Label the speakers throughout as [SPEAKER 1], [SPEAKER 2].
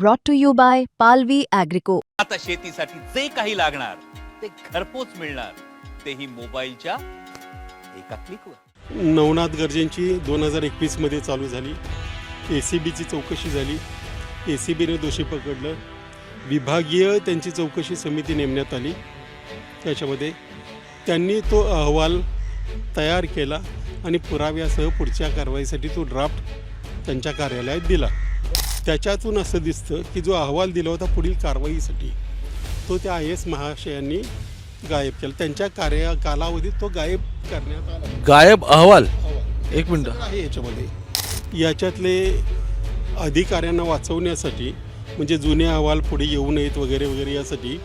[SPEAKER 1] brought to you by Palvi Agrico.
[SPEAKER 2] आता शेतीसाठी जे काही लागणार ते घरपोच मिळणार, तेही मोबाईलच्या एका क्लिकवर.
[SPEAKER 3] नवनाथ गर्जेंची 2021 मध्ये चालू झाली. ACBची चौकशी झाली. ACBने दोषी पकडलं. विभागीय त्यांची चौकशी समिती नेमण्यात आली. त्याच्यामध्ये त्यांनी तो अहवाल तयार केला आणि पुराव्यासह पुढच्या कारवाईसाठी तो ड्राफ्ट त्यांच्या कार्यालयात दिला. त्याच्यातून असं दिसतं की जो अहवाल दिला होता पुढील कारवाईसाठी तो त्या IAS महाशयांनी गायब केला. त्यांच्या कालावधीत तो गायब करण्यात आला.
[SPEAKER 4] गायब अहवाल एक मिनिट
[SPEAKER 3] आहे याच्यामध्ये. याच्यातले अधिकाऱ्यांना वाचवण्यासाठी म्हणजे जुने अहवाल पुढे येऊ नयेत वगैरे वगैरे यासाठी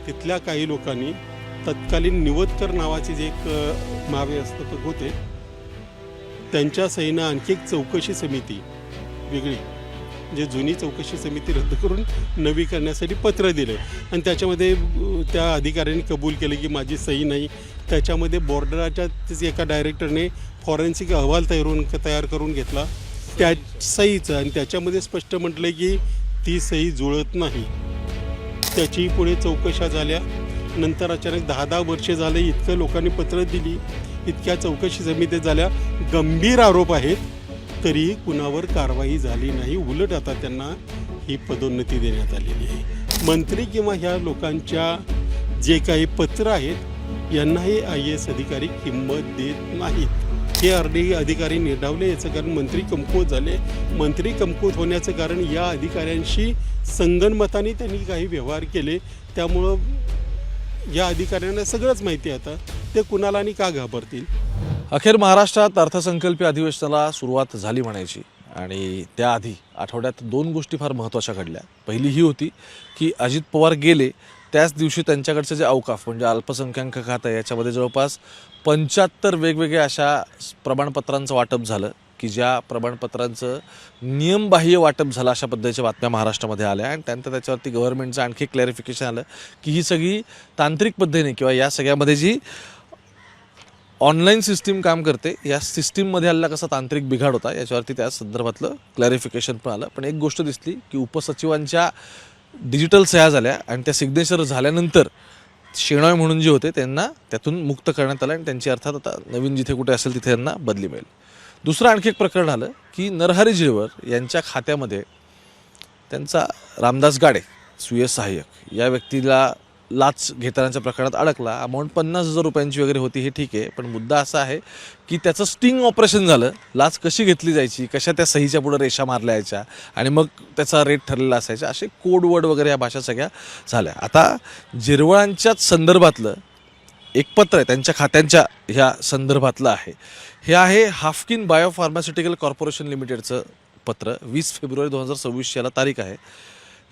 [SPEAKER 3] तिथल्या काही लोकांनी तत्कालीन निवतकर नावाचे जे एक महाव्यवस्थापक होते त्यांच्या सहीनं आणखी एक चौकशी समिती वेगळी म्हणजे जुनी चौकशी समिती रद्द करून नवी करण्यासाठी पत्र दिलं आणि त्याच्यामध्ये त्या अधिकाऱ्यांनी कबूल केलं की माझी सही नाही. त्याच्यामध्ये बॉर्डराच्या एका डायरेक्टरने फॉरेन्सिक अहवाल तयार करून घेतला त्या सहीचं आणि त्याच्यामध्ये स्पष्ट म्हटलं की ती सही जुळत नाही. त्याची पुढे चौकशा झाल्या. नंतर अचानक 10 वर्षे झाले इतकं लोकांनी पत्र दिली, इतक्या चौकशी समित्या झाल्या, गंभीर आरोप आहेत, तरी कुणावर कारवाई झाली नाही. उलट आता त्यांना ही पदोन्नती देण्यात आलेली आहे. मंत्री किंवा ह्या लोकांच्या जे काही पत्र आहेत यांनाही IAS अधिकारी किंमत देत नाहीत. हे अधिकारी निर्डावले. याचं कारण मंत्री कमकुवत झाले. मंत्री कमकुवत होण्याचं कारण या अधिकाऱ्यांशी संगनमताने त्यांनी काही व्यवहार केले. त्यामुळं या अधिकाऱ्यांना सगळंच माहिती आहे आता ते कुणाला आणि का घाबरतील.
[SPEAKER 4] अखेर महाराष्ट्रात अर्थसंकल्पीय अधिवेशनाला सुरुवात झाली म्हणायची आणि त्याआधी आठवड्यात 2 गोष्टी फार महत्त्वाच्या घडल्या. पहिली ही होती की अजित पवार गेले त्याच दिवशी त्यांच्याकडचं जे अवकाफ म्हणजे अल्पसंख्याक खातं याच्यामध्ये जवळपास 75 वेगवेगळ्या अशा प्रमाणपत्रांचं वाटप झालं की ज्या प्रमाणपत्रांचं नियमबाह्य वाटप झालं अशा पद्धतीच्या बातम्या महाराष्ट्रामध्ये आल्या आणि त्यानंतर त्याच्यावरती गव्हर्नमेंटचं आणखी क्लॅरिफिकेशन आलं की ही सगळी तांत्रिक पद्धतीने किंवा या सगळ्यामध्ये जी ऑनलाईन सिस्टीम काम करते या सिस्टीममध्ये आलेला कसा तांत्रिक बिघाड होता याच्यावरती त्या संदर्भातलं क्लॅरिफिकेशन पण आलं. पण एक गोष्ट दिसली की उपसचिवांच्या डिजिटल सह्या झाल्या आणि त्या सिग्नेचर झाल्यानंतर शेणॉय म्हणून जे होते त्यांना त्यातून मुक्त करण्यात आलं आणि त्यांची अर्थात आता नवीन जिथे कुठे असेल तिथे त्यांना बदली मिळेल. दुसरं आणखी एक प्रकरण आलं की नरहरी झिरवळ यांच्या खात्यामध्ये त्यांचा रामदास गाडे सुयश सहाय्यक या व्यक्तीला लाच घेतानाच्या प्रकरणात अडकला. अमाऊंट 50,000 रुपयांची वगैरे होती हे ठीक आहे, पण मुद्दा असा आहे की त्याचं स्टिंग ऑपरेशन झालं. लाच कशी घेतली जायची, कशा त्या सहीच्या पुढे रेषा मारल्या यायच्या आणि मग त्याचा रेट ठरलेला असायचा, असे कोड वर्ड वगैरे या भाषा सगळ्या झाल्या. आता झिरवळांच्याच संदर्भातलं एक पत्र आहे त्यांच्या खात्यांच्या ह्या संदर्भातलं आहे. हे आहे हाफकिन बायोफार्मास्युटिकल कॉर्पोरेशन लिमिटेडचं पत्र. 20 फेब्रुवारी 2026 याला तारीख आहे.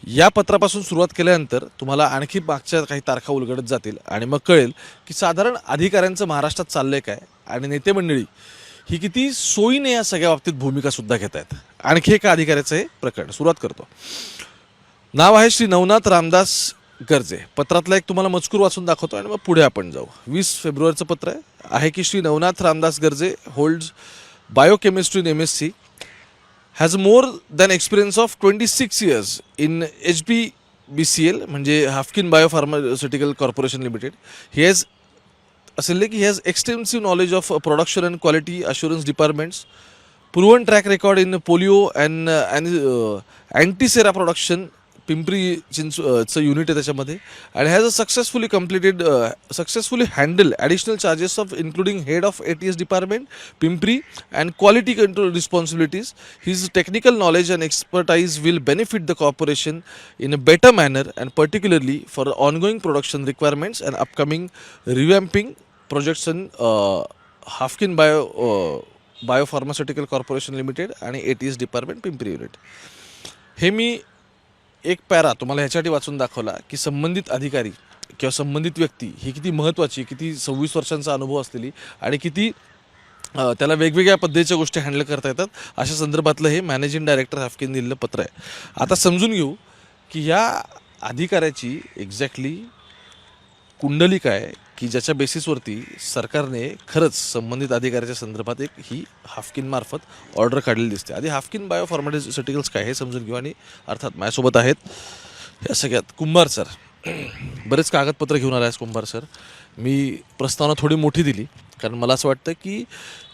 [SPEAKER 4] या पत्रापासून सुरुवात केल्यानंतर तुम्हाला आणखी मागच्या काही तारखा उलगडत जातील आणि मग कळेल की साधारण अधिकाऱ्यांचं महाराष्ट्रात चाललंय काय आणि नेते मंडळी ही किती सोयीने या सगळ्या बाबतीत भूमिकासुद्धा घेत आहेत. आणखी एका अधिकाऱ्याचं हे प्रकरण सुरुवात करतो. नाव आहे श्री नवनाथ रामदास गर्जे. पत्रातला एक तुम्हाला मजकूर वाचून दाखवतो आणि मग पुढे आपण जाऊ. 20 फेब्रुवारीचं पत्र आहे की Shri Navnath Ramdas Garje holds biochemistry in MSc, has more than experience of 26 years in HBBCL म्हणजे Haffkine biopharmaceutical corporation limited. He has असेल की he has extensive knowledge of production and quality assurance departments, proven track record in polio and antisera production. Pimpri Chinchwad unit आहे त्याच्यामध्ये आणि has successfully handle additional charges of including head of ATS department Pimpri and quality control responsibilities. His technical knowledge and expertise will benefit the corporation in a better manner and particularly for ongoing production requirements and upcoming revamping projects in Haffkine biopharmaceutical corporation limited आणि ATS department Pimpri unit. हे मी एक para तुम्हाला ह्याच्यासाठी वाचून दाखवला की संबंधित अधिकारी किंवा संबंधित व्यक्ती ही किती महत्त्वाची, किती 26 वर्षांचा अनुभव असलेली आणि किती त्याला वेगवेगळ्या पद्धतीच्या गोष्टी हँडल करता येतात अशा संदर्भातलं हे मॅनेजिंग डायरेक्टर हाफकिन दिलेलं पत्र आहे. आता समजून घेऊ की ह्या अधिकाऱ्याची एक्झॅक्टली कुंडली काय, की ज्याच्या बेसिसवरती सरकारने खरंच संबंधित अधिकाऱ्याच्या संदर्भात एक ही हाफकिनमार्फत ऑर्डर काढलेली दिसते. आधी हाफकिन बायोफार्मास्युटिकल्स काय हे समजून घेऊ. आणि अर्थात माझ्यासोबत आहेत या सगळ्यात कुंभार सर. बरेच कागदपत्र घेऊन आले आहेत कुंभार सर. मी प्रस्तावना थोडी मोठी दिली कारण मला असं वाटतं की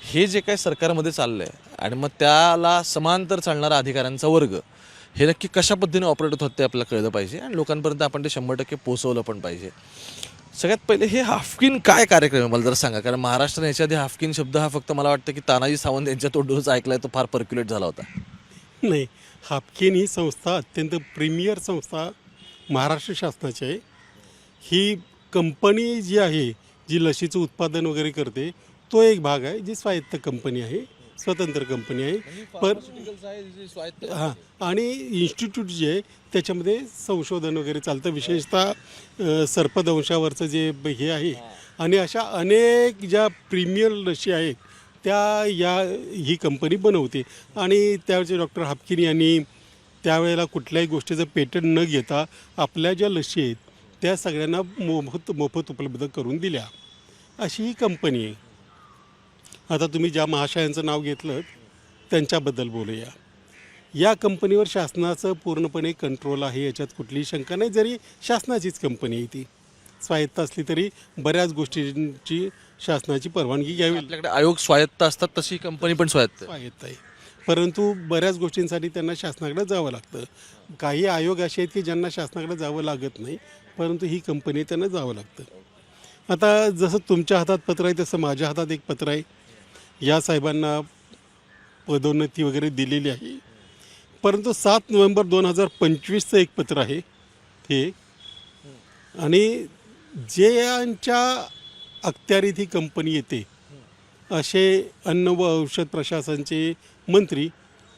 [SPEAKER 4] हे जे काही सरकारमध्ये चाललं आहे आणि मग त्याला समांतर चालणारा अधिकाऱ्यांचा वर्ग हे नक्की कशा पद्धतीने ऑपरेट होतात ते आपल्याला कळलं पाहिजे आणि लोकांपर्यंत आपण ते 100% पोहोचवलं पण पाहिजे. सगळ्यात पहिले हे हाफकिन काय कार्यक्रम आहे मला जरा सांगा. कारण महाराष्ट्राने याच्या आधी हाफकिन शब्द हा फक्त मला वाटतं की तानाजी सावंत यांच्या तोंडूनच ऐकलाय, तो फार पर्क्युलेट झाला होता.
[SPEAKER 3] नाही, हाफकिन ही संस्था अत्यंत प्रीमियर संस्था महाराष्ट्र शासनाची आहे. ही कंपनी जी आहे, जी लशीचं उत्पादन वगैरे करते, तो एक भाग आहे. जी स्वायत्त कंपनी आहे, स्वतंत्र कंपनी आहे. पण हां, आणि इन्स्टिट्यूट जे आहे त्याच्यामध्ये संशोधन वगैरे चालतं, विशेषतः सर्पदंशावरचं जे हे आहे. आणि अशा अनेक ज्या प्रीमियर लशी आहेत त्या ही कंपनी बनवते. आणि त्यावेळेचे डॉक्टर हाफकिन यांनी त्यावेळेला कुठल्याही गोष्टीचं पेटंट न घेता आपल्या ज्या लशी आहेत त्या सगळ्यांना मोफत उपलब्ध करून दिल्या. अशी ही कंपनी आहे. आता तुम्ही ज्या महाशयांचं नाव घेतलं त्यांच्याबद्दल बोलूया. या कंपनीवर शासनाचं पूर्णपणे कंट्रोल आहे, याच्यात कुठलीही शंका नाही. जरी शासनाचीच कंपनी आहे, ती स्वायत्त असली तरी बऱ्याच गोष्टींची शासनाची परवानगी घ्यावी.
[SPEAKER 4] आपल्याकडे आयोग स्वायत्त असतात तशी कंपनी पण स्वायत्त
[SPEAKER 3] आहे, परंतु बऱ्याच गोष्टींसाठी त्यांना शासनाकडे जावं लागतं. काही आयोग असे आहेत की ज्यांना शासनाकडे जावं लागत नाही, परंतु ही कंपनी त्यांना जावं लागतं. आता जसं तुमच्या हातात पत्र आहे तसं माझ्या हातात एक पत्र आहे. या साहेबांना पदोन्नती वगैरे दिलेली आहे, परंतु 7 नोव्हेंबर 2025चं एक पत्र आहे हे. आणि जे यांच्या अखत्यारीत ही कंपनी येते असे अन्न व औषध प्रशासनचे मंत्री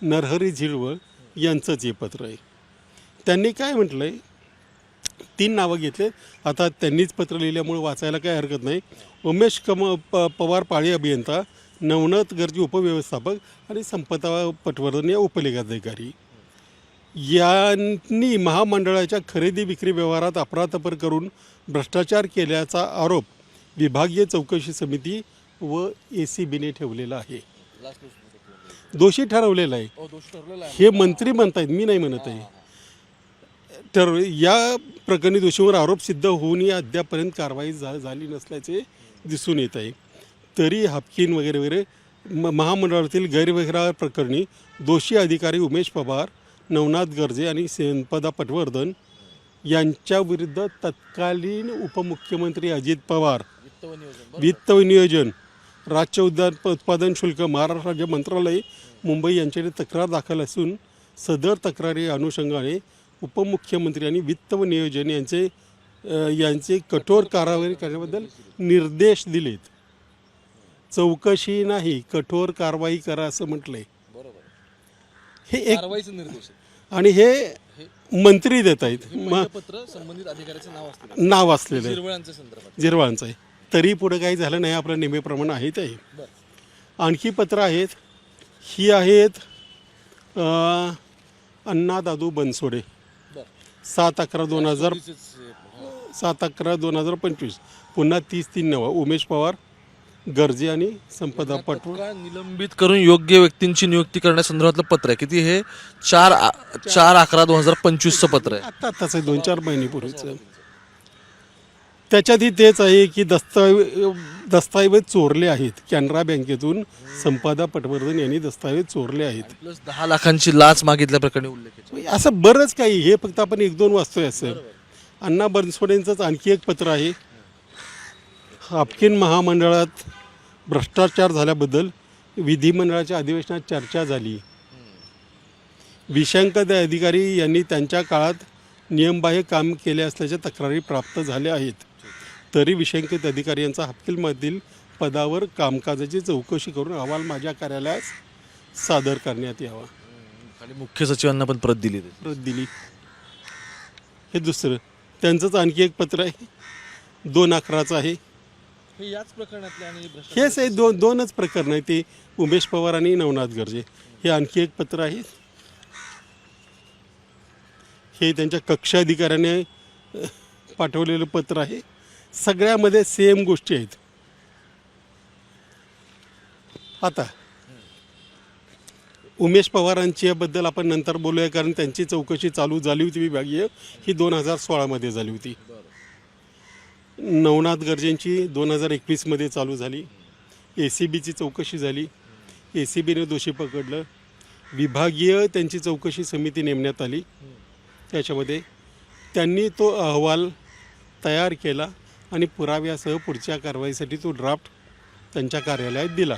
[SPEAKER 3] नरहरी झिरवळ यांचंच हे पत्र आहे. त्यांनी काय म्हटलं आहे, 3 नावं घेतले. आता त्यांनीच पत्र लिहिल्यामुळे वाचायला काही हरकत नाही. उमेश पवार पाळी अभियंता, नवनाथ गर्जी उपव्यवस्थापक आणि संपदा पटवर्धन या उपलेखाधिकारी यांनी महामंडळाच्या खरेदी विक्री व्यवहारात अफरातफर करून भ्रष्टाचार केल्याचा आरोप विभागीय चौकशी समिती व ACBने ठेवलेला आहे. दोषी ठरवलेला आहे. हे मंत्री म्हणतायत, मी नाही म्हणत आहे. तर या प्रकरणी दोषीवर आरोप सिद्ध होऊनही अद्यापर्यंत कारवाई झाली नसल्याचे दिसून येत आहे. तरी हाफकिन वगैरे वगैरे महामंडळातील गैरव्यवहार प्रकरणी दोषी अधिकारी उमेश पवार, नवनाथ गर्जे आणि संपदा पटवर्धन यांच्याविरुद्ध तत्कालीन उपमुख्यमंत्री अजित पवार, वित्त व नियोजन, राज्य उत्पादन शुल्क, महाराष्ट्र राज्य मंत्रालय मुंबई यांच्याकडे तक्रार दाखल असून सदर तक्रारी अनुषंगाने उपमुख्यमंत्री आणि वित्त व नियोजन यांचे कठोर कारवाई करण्याबद्दल निर्देश दिलेत. चौकशी नाही, कठोर कारवाई करा असं म्हटलंय. हे एक आणि हे मंत्री देत आहेत. नाव असलेलं झिरवळांचं आहे. तरी पुढे काही झालं नाही, आपलं नेहमीप्रमाणे आहे ते. आणखी पत्र आहेत. ही आहेत अण्णा दादू बनसोडे, 7/11/2025. पुन्हा 30/3 उमेश पवार, गर्जे आणि संपदा पटवर्धन
[SPEAKER 4] निलंबित करून योग्य व्यक्तींची नियुक्ती करण्यासंदर्भातलं पत्र आहे. किती हे 4/11/2025चं पत्र आहे.
[SPEAKER 3] आत्ताच आहे, 2-4 महिन्यापूर्वीचं. त्याच्यातही तेच आहे की दस्तावेज चोरले आहेत. कॅनरा बँकेतून संपदा पटवर्धन यांनी दस्तावेज चोरले आहेत.
[SPEAKER 4] प्लस 10 लाखांची लाच मागितल्या प्रकरणी उल्लेख.
[SPEAKER 3] असं बरंच काही, हे फक्त आपण 1-2 वाचतोय असं. अण्णा बनसोडेंचंच आणखी एक पत्र आहे. हाफकिन महामंडळात भ्रष्टाचार झाल्याबद्दल विधिमंडळाच्या अधिवेशनात चर्चा झाली. विशंकते अधिकारी यांनी त्यांच्या काळात नियमबाह्य काम केले असल्याच्या तक्रारी प्राप्त झाल्या आहेत. तरी विशंकित अधिकारी यांचा हाफकिनमधील पदावर कामकाजाची चौकशी करून अहवाल माझ्या कार्यालयास सादर करण्यात यावा.
[SPEAKER 4] आणि मुख्य सचिवांना पण प्रत दिली.
[SPEAKER 3] हे दुसरं त्यांचंच आणखी एक पत्र आहे, 2/11चं आहे.
[SPEAKER 4] याच प्रकरणातले आणि
[SPEAKER 3] हेच आहे, दोनच प्रकरण आहे, ते उमेश पवार आणि नवनाथ गर्जे. हे आणखी एक पत्र आहे. हे त्यांच्या कक्ष अधिकाऱ्याने पाठवलेलं पत्र आहे. सगळ्यामध्ये सेम गोष्टी आहेत. आता उमेश पवारांची बद्दल आपण नंतर बोलूया, कारण त्यांची चौकशी चालू झाली होती विभागीय, ही 2016 झाली होती. नवनाथ गर्जेंची 2021 चालू झाली. ACBची चौकशी झाली, ACBने दोषी पकडलं. विभागीय त्यांची चौकशी समिती नेमण्यात आली. त्याच्यामध्ये त्यांनी तो अहवाल तयार केला आणि पुराव्यासह पुढच्या कारवाईसाठी तो ड्राफ्ट त्यांच्या कार्यालयात दिला.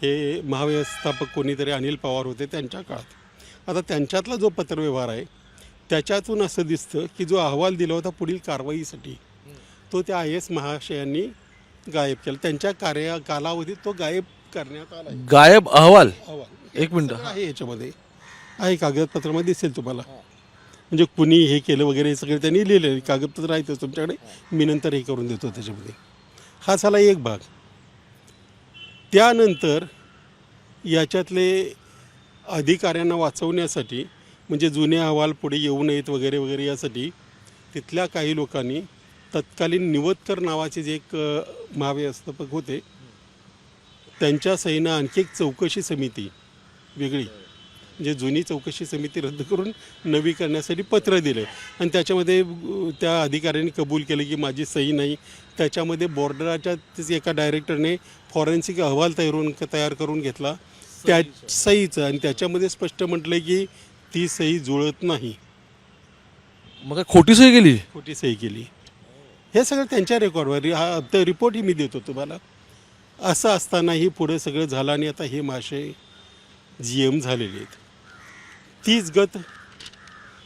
[SPEAKER 3] हे महाव्यवस्थापक कोणीतरी अनिल पवार होते त्यांच्या काळात. आता त्यांच्यातला जो पत्रव्यवहार आहे त्याच्यातून असं दिसतं की जो अहवाल दिला होता पुढील कारवाईसाठी, तो त्या IAS महाशयांनी गायब केला. त्यांच्या कालावधीत तो गायब करण्यात आला.
[SPEAKER 4] गायब अहवाल?
[SPEAKER 3] अहवाल
[SPEAKER 4] एक मिनिट
[SPEAKER 3] आहे, याच्यामध्ये आहे, कागदपत्रामध्ये दिसेल तुम्हाला. म्हणजे कुणी हे केलं वगैरे हे सगळे त्यांनी लिहिलेलं कागदपत्र आहेतच तुमच्याकडे, मी नंतर हे करून देतो त्याच्यामध्ये. हा झाला एक भाग. त्यानंतर याच्यातले अधिकाऱ्यांना वाचवण्यासाठी, म्हणजे जुने अहवाल पुढे येऊ नयेत वगैरे वगैरे यासाठी तिथल्या काही लोकांनी तत्कालीन निवतकर नावाचे जे एक महाव्यवस्थापक होते त्यांच्या सहीनं आणखी एक चौकशी समिती वेगळी, म्हणजे जुनी चौकशी समिती रद्द करून नवी करण्यासाठी पत्र दिलं. आणि त्याच्यामध्ये त्या अधिकाऱ्यांनी कबूल केलं की माझी सही नाही. त्याच्यामध्ये बॉर्डराच्याच एका डायरेक्टरने फॉरेन्सिक अहवाल तयार करून घेतला त्या सहीचं, आणि त्याच्यामध्ये स्पष्ट म्हटलं की ती सही जुळत नाही.
[SPEAKER 4] मग खोटी सही केली?
[SPEAKER 3] खोटी सही केली. हे सगळं त्यांच्या रेकॉर्डवर, हा रिपोर्टही मी देतो तुम्हाला. असं असतानाही पुढे सगळं झालं आणि आता हे मासे GM झालेले आहेत. तीच गत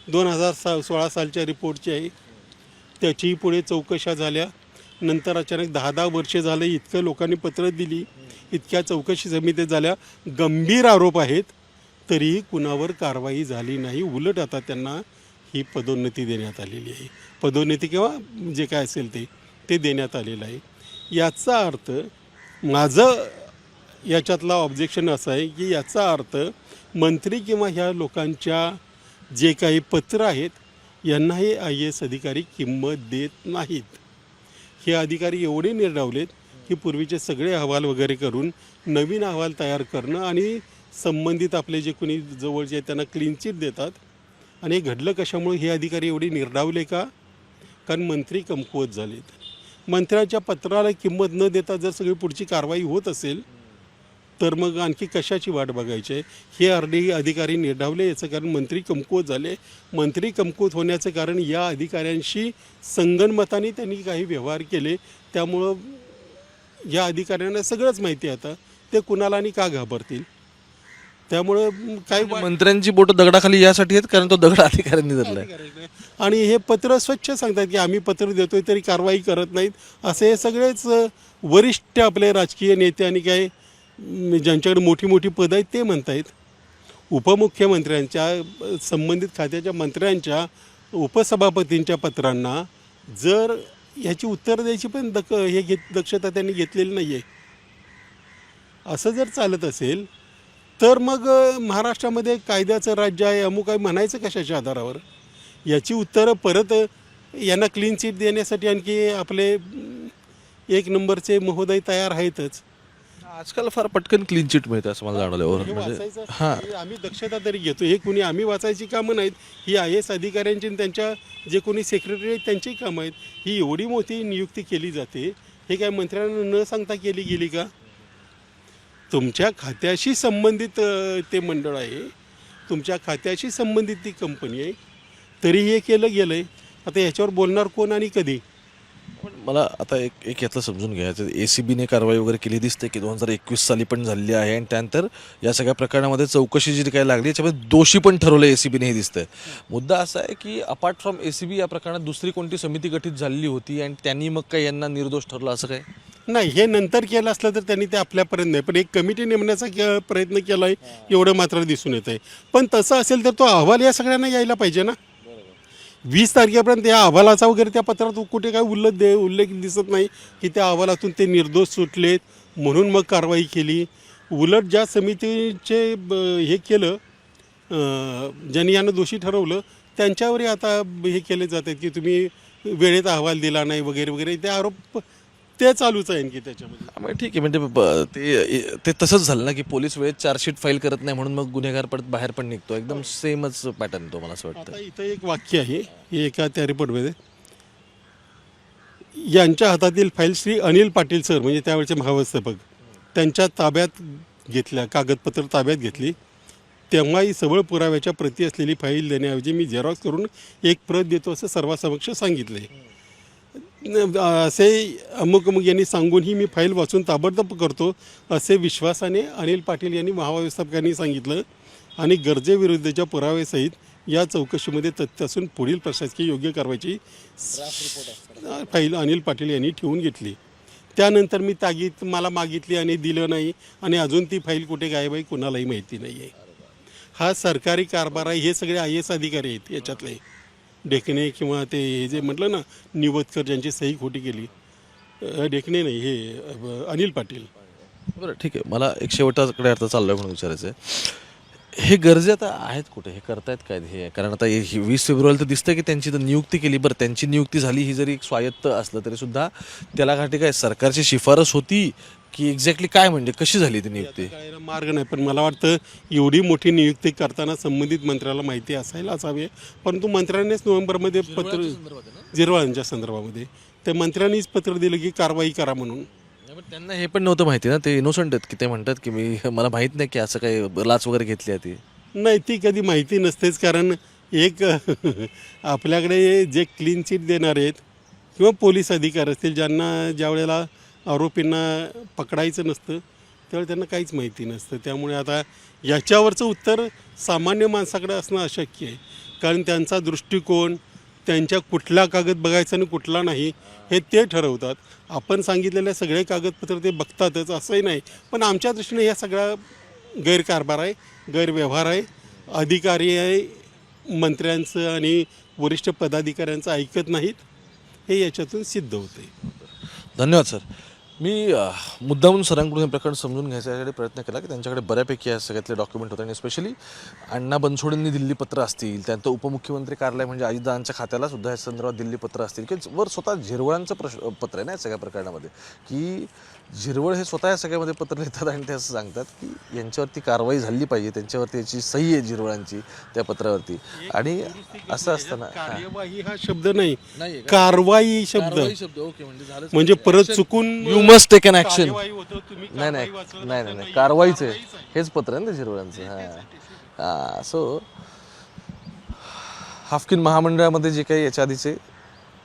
[SPEAKER 3] 2016 सालच्या रिपोर्टची आहे. त्याचीही पुढे चौकशा झाल्या. नंतर अचानक 10 वर्षे झाले, इतकं लोकांनी पत्र दिली, इतक्या चौकशी समित्या झाल्या, गंभीर आरोप आहेत, तरीही कुणावर कारवाई झाली नाही. उलट आता त्यांना ही पदोन्नती देण्यात आलेली आहे. पदोन्नती किंवा जे काय असेल ते देण्यात आलेलं आहे. याचा अर्थ, माझं याच्यातला ऑब्जेक्शन असं आहे की याचा अर्थ मंत्री किंवा ह्या लोकांच्या जे काही पत्र आहेत यांना हे IAS अधिकारी किंमत देत नाहीत. हे अधिकारी एवढे निर्डावलेत की पूर्वीचे सगळे अहवाल वगैरे करून नवीन अहवाल तयार करणं आणि संबंधित आपले जे कोणी जवळचे आहेत त्यांना क्लीन चिट देतात. आणि हे घडलं कशामुळे? हे अधिकारी एवढे निर्डावले का? कारण मंत्री कमकुवत झालेत. मंत्र्याच्या पत्राला किंमत न देता जर सगळी पुढची कारवाई होत असेल तर मग आणखी कशाची वाट बघायची आहे? हे अधिकारी निर्डावले. याचं कारण मंत्री कमकुवत झाले. मंत्री कमकुवत होण्याचं कारण या अधिकाऱ्यांशी संगनमताने त्यांनी काही व्यवहार केले. त्यामुळं या अधिकाऱ्यांना सगळंच माहिती आहे आता ते कुणाला आणि का घाबरतील. त्यामुळं काही
[SPEAKER 4] मंत्र्यांची बोटं दगडाखाली यासाठी आहेत कारण तो दगड अधिकाऱ्यांनी धरलाय.
[SPEAKER 3] आणि हे पत्र स्वच्छ सांगतात की आम्ही पत्र देतोय तरी कारवाई करत नाहीत. असे हे सगळेच वरिष्ठ आपले राजकीय नेते आणि काय ज्यांच्याकडे मोठी मोठी पदं आहेत ते म्हणत आहेत. उपमुख्यमंत्र्यांच्या, संबंधित खात्याच्या मंत्र्यांच्या, उपसभापतींच्या पत्रांना जर ह्याची उत्तर द्यायची पण दक्षता त्यांनी घेतलेली नाही आहे. असं जर चालत असेल तर मग महाराष्ट्रामध्ये कायद्याचं राज्य आहे अमुक आहे म्हणायचं कशाच्या आधारावर? याची उत्तरं परत यांना क्लीन चिट देण्यासाठी आणखी आपले 1 नंबरचे महोदय तयार आहेतच.
[SPEAKER 4] आजकाल फार पटकन क्लीन चिट मिळते असं मला जाणवलं.
[SPEAKER 3] हे
[SPEAKER 4] म्हणजे
[SPEAKER 3] वाचायचं आम्ही दक्षता तरी घेतो. हे कुणी आम्ही वाचायची कामं नाहीत. ही IAS अधिकाऱ्यांची आणि त्यांच्या जे कोणी सेक्रेटरी आहेत त्यांची कामं आहेत. ही एवढी मोठी नियुक्ती केली जाते, हे काय मंत्र्यांना न सांगता केली गेली का? तुमच्या खात्याशी संबंधित ते मंडळ आहे, तुमच्या खात्याशी संबंधित ती कंपनी आहे, तरी हे केलं गेलं आहे. आता याच्यावर बोलणार कोण आणि कधी?
[SPEAKER 4] पण मला आता एक यातलं समजून घ्यायचं, ACBने कारवाई वगैरे केली दिसते की 2021 साली पण झालेली आहे आणि त्यानंतर या सगळ्या प्रकरणामध्ये चौकशी जी काही लागली याच्यामध्ये दोषी पण ठरवलं ACBने हे दिसतंय. मुद्दा असा आहे की अपार्ट फ्रॉम ACB या प्रकरणात दुसरी कोणती समिती गठीत झालेली होती आणि त्यांनी मग काय यांना निर्दोष ठरलं असं काय?
[SPEAKER 3] नाही, हे नंतर केलं असलं तर त्यांनी ते आपल्यापर्यंत नाही, पण एक कमिटी नेमण्याचा प्रयत्न केला आहे एवढं मात्र दिसून येत आहे. पण तसं असेल तर तो अहवाल या सगळ्यांना यायला पाहिजे ना. 20 तारखेपर्यंत या अहवालाचा वगैरे त्या पत्रात कुठे काय उल्लेख दिसत नाही की त्या अहवालातून ते निर्दोष सुटलेत म्हणून मग कारवाई केली. उलट ज्या समितीचे हे केलं, ज्यांनी यांना दोषी ठरवलं त्यांच्यावरही आता हे केले जातात की तुम्ही वेळेत अहवाल दिला नाही वगैरे वगैरे, ते आरोप ते चालूच आहे आणखी त्याच्यामध्ये.
[SPEAKER 4] मग ठीक आहे, म्हणजे ते तसंच झालं ना की पोलीस वेळेत चार्जशीट फाईल करत नाही म्हणून मग गुन्हेगार परत बाहेर पण निघतो. एकदम सेमच पॅटर्न तो मला असं वाटतं.
[SPEAKER 3] आता इथं एक वाक्य आहे हे एका त्या रिपोर्टमध्ये, यांच्या हातातील फाईल श्री अनिल पाटील सर म्हणजे त्यावेळचे महाव्यवस्थापक त्यांच्या ताब्यात घेतल्या, कागदपत्र ताब्यात घेतली, तेव्हाही सबळ पुराव्याच्या प्रती असलेली फाईल देण्याऐवजी मी झेरॉक्स करून एक प्रत देतो असं सर्वांसमक्ष सांगितले. असे अमुक अमुक यांनी सांगूनही मी फाईल वाचून ताबडतोब करतो असे विश्वासाने अनिल पाटील यांनी महाव्यवस्थापकांनी सांगितलं आणि गरजेविरुद्धच्या पुराव्यासहित या चौकशीमध्ये तथ्य असून पुढील प्रशासकीय योग्य कारवाईची फाईल अनिल पाटील यांनी ठेवून घेतली. त्यानंतर मी ताकीद मला मागितली आणि दिलं नाही आणि अजून ती फाईल कुठे गायब आहे कुणालाही माहिती नाही आहे. हा सरकारी कारभार आहे. हे सगळे IAS अधिकारी आहेत याच्यातले, ढेकणे किंवा ते हे जे म्हटलं ना निवतकर ज्यांची सही खोटी केली, ढेकणे नाही हे अनिल पाटील.
[SPEAKER 4] बरं ठीक आहे, मला एक शेवटाकडे अर्थ चाललोय म्हणून विचारायचं आहे, हे गरजे आता आहेत कुठे, हे करतायत काय हे? कारण आता 20 फेब्रुवारीला तर दिसतं की त्यांची तर नियुक्ती केली. बरं त्यांची नियुक्ती झाली, ही जरी स्वायत्त असलं तरी सुद्धा त्याला घाटी काय सरकारची शिफारस होती की एक्झॅक्टली काय, म्हणजे कशी झाली ती नियुक्ती?
[SPEAKER 3] कळायला मार्ग नाही, पण मला वाटतं एवढी मोठी नियुक्ती करताना संबंधित मंत्र्याला माहिती असायला असावी. परंतु मंत्र्यांनीच नोव्हेंबरमध्ये पत्र, झिरवाळांच्या संदर्भामध्ये त्या मंत्र्यांनीच पत्र दिलं की कारवाई करा म्हणून.
[SPEAKER 4] पण त्यांना हे पण नव्हतं माहिती ना, ते इनोसंट आहेत की ते म्हणतात की मला माहीत नाही की असं काही लाच वगैरे घेतली आहे ती.
[SPEAKER 3] नाही, ती कधी माहिती नसतेच, कारण एक आपल्याकडे जे क्लीन चिट देणारे आहेत किंवा पोलीस अधिकारी असतील ज्यांना ज्या वेळेला आरोपींना पकडायचं नसतं त्यावेळी त्यांना काहीच माहिती नसतं. त्यामुळे आता याच्यावरचं उत्तर सामान्य माणसाकडे असणं अशक्य आहे, कारण त्यांचा दृष्टिकोन, त्यांच्या कुठला कागद बघायचा आणि कुठला नाही हे ते ठरवतात. आपण सांगितलेले सगळे कागदपत्र ते बघतातच असंही नाही, पण आमच्या दृष्टीने ह्या सगळा गैरकारभार आहे, गैरव्यवहार आहे. अधिकारी आहे मंत्र्यांचं आणि वरिष्ठ पदाधिकाऱ्यांचं ऐकत नाहीत, हे याच्यातून सिद्ध होते.
[SPEAKER 4] धन्यवाद सर. मी मुद्दामून सरांकडून हे प्रकरण समजून घ्यायचा प्रयत्न केला की त्यांच्याकडे बऱ्यापैकी या सगळ्यातले डॉक्युमेंट होते आणि स्पेशली अण्णा बनसोडेंनी दिल्ली पत्र असतील, त्यानंतर उपमुख्यमंत्री कार्यालय म्हणजे अजितदादांच्या खात्याला सुद्धा या संदर्भात दिल्ली पत्र असतील की वर स्वतः झिरवळांचं पत्र आहे ना या सगळ्या प्रकरणामध्ये, की झिरवळ हे स्वतः या सगळ्यामध्ये पत्र लिहितात आणि ते असं सांगतात की यांच्यावरती कारवाई झाली पाहिजे, त्यांच्यावरती याची सही आहे झिरवळांची त्या पत्रावरती. आणि असं असताना
[SPEAKER 3] कार्यवाही हा शब्द नाही, कारवाई शब्द,
[SPEAKER 4] ओके,
[SPEAKER 3] म्हणजे परत चुकून
[SPEAKER 4] you must take an action.
[SPEAKER 3] तुम्ही
[SPEAKER 4] नाही कारवाईच आहे हेच पत्र आहे ना झिरवळांचं. हां सो हाफकिन महामंडळामध्ये जे काही याच्या आधीचे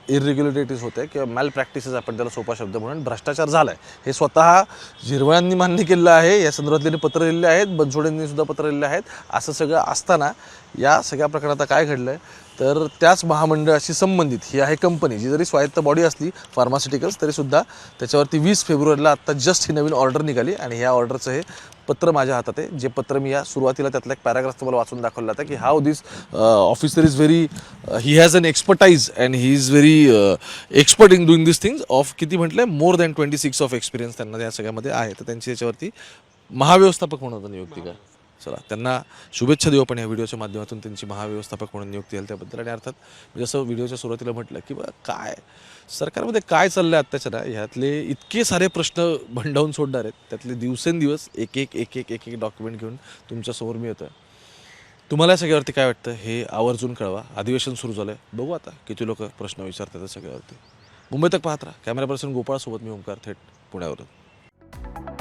[SPEAKER 4] इरेग्युलरिटीज होत्या किंवा मॅल प्रॅक्टिसेस आपण त्याला सोपा शब्द म्हणून भ्रष्टाचार झाला आहे हे स्वतः झिरवळांनी मान्य केलेलं आहे. या संदर्भातले पत्र लिहिलेले आहेत, बनसोडेंनी सुद्धा पत्र लिहिलेले आहेत. असं सगळं असताना या सगळ्या प्रकरणात काय घडलं आहे तर त्याच महामंडळाशी संबंधित ही आहे कंपनी, जी जरी स्वायत्त बॉडी असली फार्मास्युटिकल्स तरीसुद्धा त्याच्यावरती 20 फेब्रुवारीला आत्ता जस्ट ही नवीन ऑर्डर निघाली आणि ह्या ऑर्डरचं हे पत्र माझ्या हातात आहे. जे पत्र मी या सुरुवातीला त्यातला एक पॅराग्राफ तुम्हाला वाचून दाखवला होता की how this officer is very, he has an expertise and he is very expert in doing this things of किती म्हटलं मोर दॅन 26 ऑफ एक्सपिरियन्स त्यांना या सगळ्यामध्ये आहे. तर त्यांची याच्यावरती महाव्यवस्थापक म्हणून होतं नियुक्ती का. चला त्यांना शुभेच्छा देऊ आपण या व्हिडिओच्या माध्यमातून त्यांची महाव्यवस्थापक म्हणून नियुक्ती झाली त्याबद्दल. आणि अर्थात जसं व्हिडिओच्या सुरुवातीला म्हटलं की बा काय सरकारमध्ये काय चाललं आहे आत्ताच्या ना, ह्यातले इतके सारे प्रश्न भंडावून सोडणार आहेत, त्यातले दिवसेंदिवस एक एक डॉक्युमेंट घेऊन तुमच्यासमोर मी येतो आहे. तुम्हाला या सगळ्यावरती काय वाटतं हे आवर्जून कळवा. अधिवेशन सुरू झालं आहे, बघू आता किती लोक प्रश्न विचारतात सगळ्यावरती. मुंबई तक पाहत राहा. कॅमेरा पर्सन गोपाळसोबत मी ओंकार थेट पुण्यावरून.